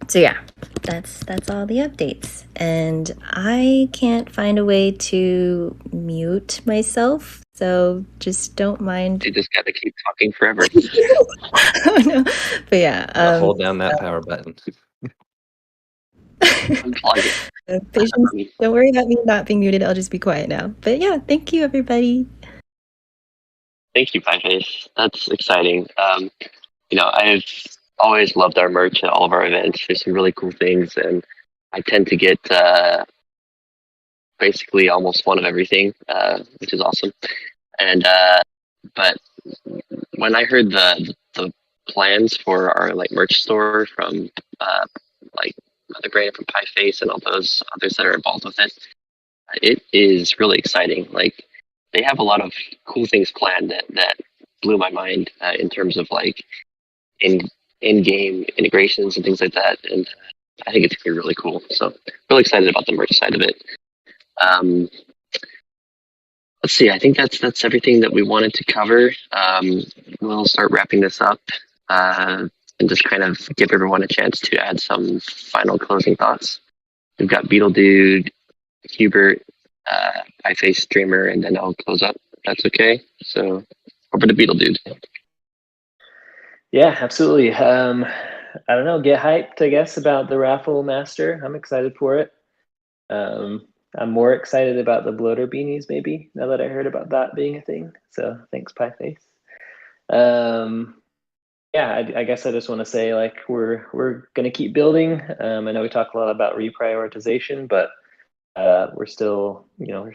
S5: So yeah, that's all the updates. And I can't find a way to mute myself, So just don't mind.
S1: You just got to keep talking forever.
S5: Oh, no. But yeah,
S4: Hold down that power button.
S1: Unplug it.
S5: patience. Don't worry about me not being muted. I'll just be quiet now. But yeah, thank you, everybody.
S1: Thank you, Pieface. That's exciting. I've always loved our merch at all of our events. There's some really cool things, and I tend to get basically almost one of everything, which is awesome. And but when I heard the plans for our like merch store from like Mother Brain from Pieface and all those others that are involved with it, it is really exciting. Like they have a lot of cool things planned that blew my mind in terms of like in game integrations and things like that. And I think it's gonna be really cool. So really excited about the merch side of it. Um, let's see. I think that's everything that we wanted to cover. We'll start wrapping this up and just kind of give everyone a chance to add some final closing thoughts. We've got Beetle Dude, Hubert, Pieface Dreamer, and then I'll close up. If that's okay. So over to Beetle Dude.
S3: Yeah, absolutely. I don't know, get hyped, I guess, about the Raffle Master. I'm excited for it. I'm more excited about the bloater beanies, maybe, now that I heard about that being a thing. So thanks, Pieface. Yeah, I guess I just want to say, like, we're gonna keep building. I know we talk a lot about reprioritization, but we're still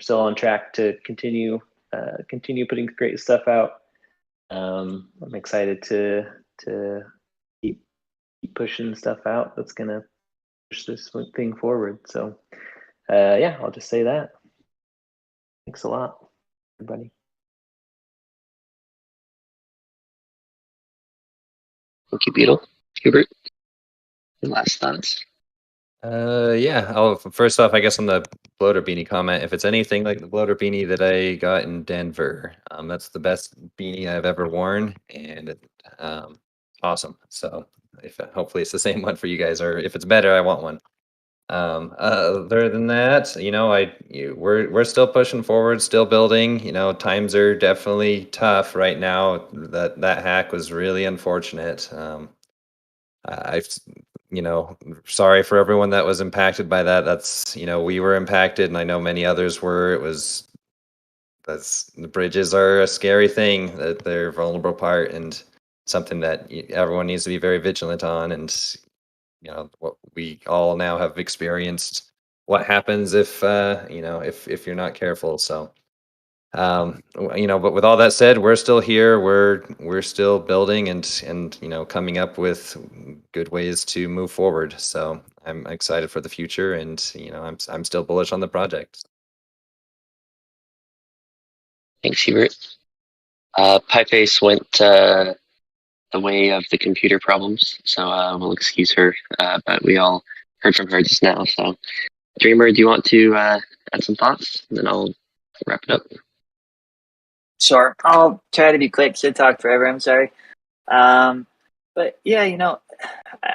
S3: on track to continue putting great stuff out. I'm excited to keep pushing stuff out that's gonna push this thing forward. So yeah, I'll just say that. Thanks a lot, everybody.
S1: Thank you, Beetle. Hubert, your last thoughts?
S4: Yeah. Oh, first off, I guess on the bloater beanie comment, if it's anything like the bloater beanie that I got in Denver, that's the best beanie I've ever worn, and awesome. So if hopefully it's the same one for you guys, or if it's better, I want one. Other than that, we're still pushing forward, still building. Times are definitely tough right now. That hack was really unfortunate. I've sorry for everyone that was impacted by that. That's we were impacted, and I know many others were. The bridges are a scary thing. That they're a vulnerable part, and something that everyone needs to be very vigilant on. And what we all now have experienced what happens if if you're not careful. So but with all that said, we're still here, we're still building and coming up with good ways to move forward. So I'm excited for the future, and I'm still bullish on the project.
S1: Thanks, Hubert. Pieface went the way of the computer problems, so we'll excuse her. But we all heard from her just now. So, Dreamer, do you want to add some thoughts? And then I'll wrap it up.
S2: Sure. I'll try to be quick. Should talk forever. I'm sorry. But yeah,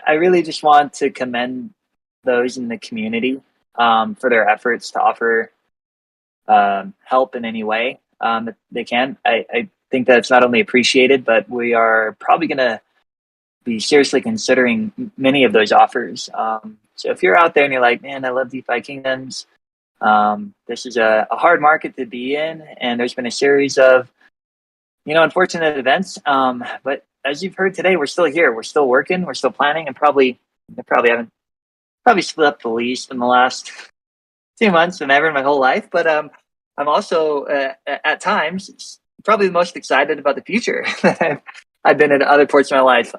S2: I really just want to commend those in the community for their efforts to offer help in any way that they can. I think that's not only appreciated, but we are probably going to be seriously considering many of those offers. So if you're out there and you're like, man, I love DeFi Kingdoms, this is a hard market to be in, and there's been a series of unfortunate events. But as you've heard today, we're still here. We're still working. We're still planning, and probably haven't slept the least in the last 2 months than ever in my whole life. But I'm also at times probably the most excited about the future that I've been at other parts of my life.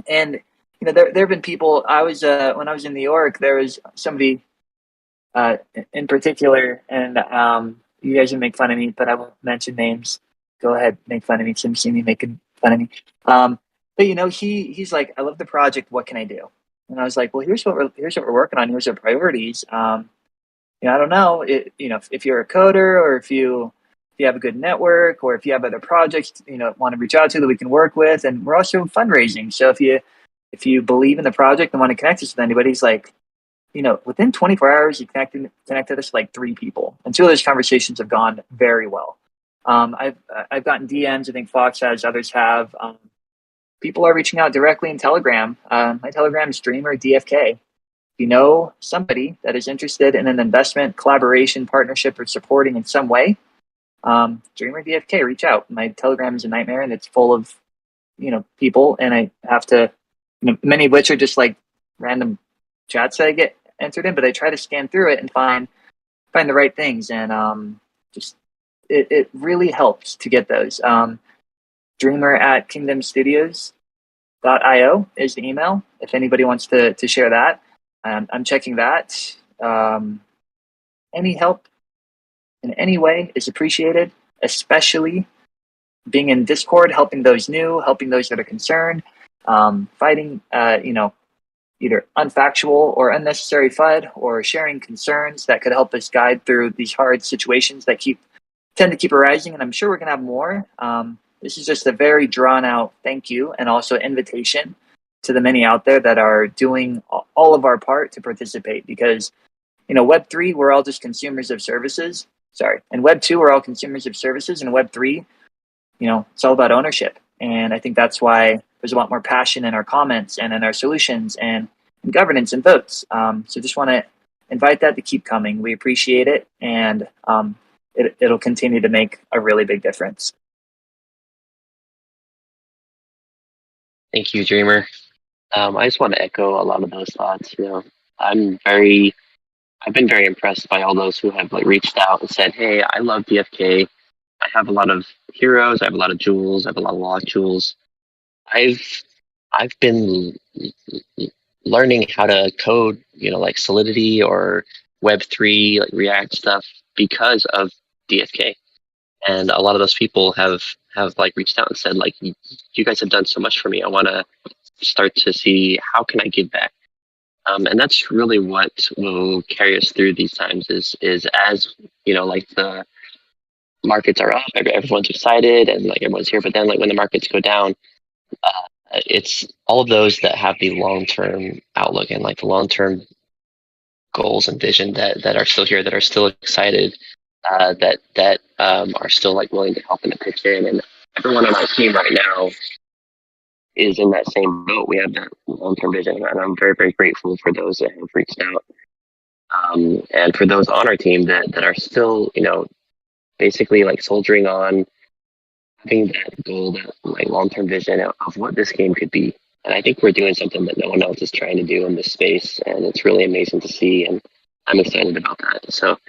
S2: And there have been people. I was when I was in New York, there was somebody in particular, and you guys will make fun of me, but I won't mention names. Go ahead, make fun of me. Some see me making fun of me. But he's like, I love the project. What can I do? And I was like, well, here's what we're working on. Here's our priorities. I don't know, if you're a coder, or if you have a good network, or if you have other projects, want to reach out to that we can work with. And we're also fundraising. So if you believe in the project and want to connect us with anybody, he's like, within 24 hours, you connected us with like 3 people. And 2 of those conversations have gone very well. I've gotten DMs. I think Fox has, others have. People are reaching out directly in Telegram. My Telegram is Dreamer DFK. If you know somebody that is interested in an investment, collaboration, partnership, or supporting in some way, Dreamer DFK, reach out. My Telegram is a nightmare, and it's full of people, and I have to, many of which are just like random chats that I get entered in, but I try to scan through it and find the right things, and just it really helps to get those. Dreamer at kingdomstudios.io is the email if anybody wants to share that. I'm checking that. Any help in any way is appreciated, especially being in Discord, helping those new, helping those that are concerned, fighting, either unfactual or unnecessary FUD, or sharing concerns that could help us guide through these hard situations that tend to keep arising. And I'm sure we're going to have more. This is just a very drawn out thank you, and also invitation to the many out there that are doing all of our part to participate, because, Web3, we're all just consumers of services. Sorry. And Web2, we're all consumers of services, and Web3, it's all about ownership. And I think that's why there's a lot more passion in our comments and in our solutions and in governance and votes. So just want to invite that to keep coming. We appreciate it, and it'll continue to make a really big difference.
S1: Thank you, Dreamer. I just want to echo a lot of those thoughts. I've been very impressed by all those who have reached out and said, "Hey, I love DFK. I have a lot of heroes. I have a lot of jewels. I have a lot of log jewels. I've been learning how to code, like Solidity or Web3, like React stuff, because of DFK." And a lot of those people have reached out and said, you guys have done so much for me. I want to start to see, how can I give back? And that's really what will carry us through these times, is as the markets are up, everyone's excited, and everyone's here. But then when the markets go down, it's all of those that have the long-term outlook and the long-term goals and vision that are still here, that are still excited, that are still willing to help and to pitch in. And everyone on our team right now is in that same boat. We have that long-term vision, and I'm very, very grateful for those that have reached out, and for those on our team that are still, basically soldiering on, having that goal, that long-term vision of what this game could be. And I think we're doing something that no one else is trying to do in this space, and it's really amazing to see, and I'm excited about that. So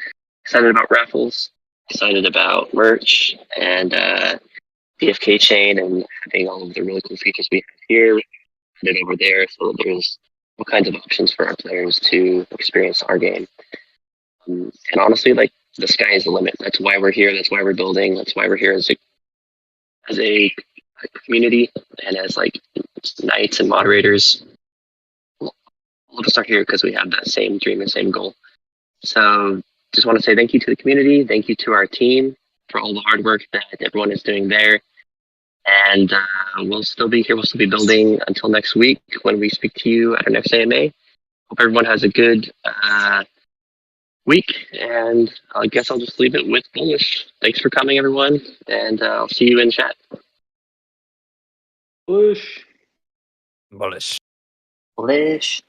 S1: excited about raffles, excited about merch, and DFK chain, and having all of the really cool features we have here and over there, so that there's all kinds of options for our players to experience our game. And honestly, the sky is the limit. That's why we're here. That's why we're building. That's why we're here as a community, and as knights and moderators. All of us are here because we have that same dream and same goal. So just want to say thank you to the community. Thank you to our team for all the hard work that everyone is doing there. And we'll still be here. We'll still be building until next week, when we speak to you at our next AMA. Hope everyone has a good week. And I guess I'll just leave it with bullish. Thanks for coming, everyone. And I'll see you in chat.
S3: Push.
S4: Bullish.
S2: Bullish.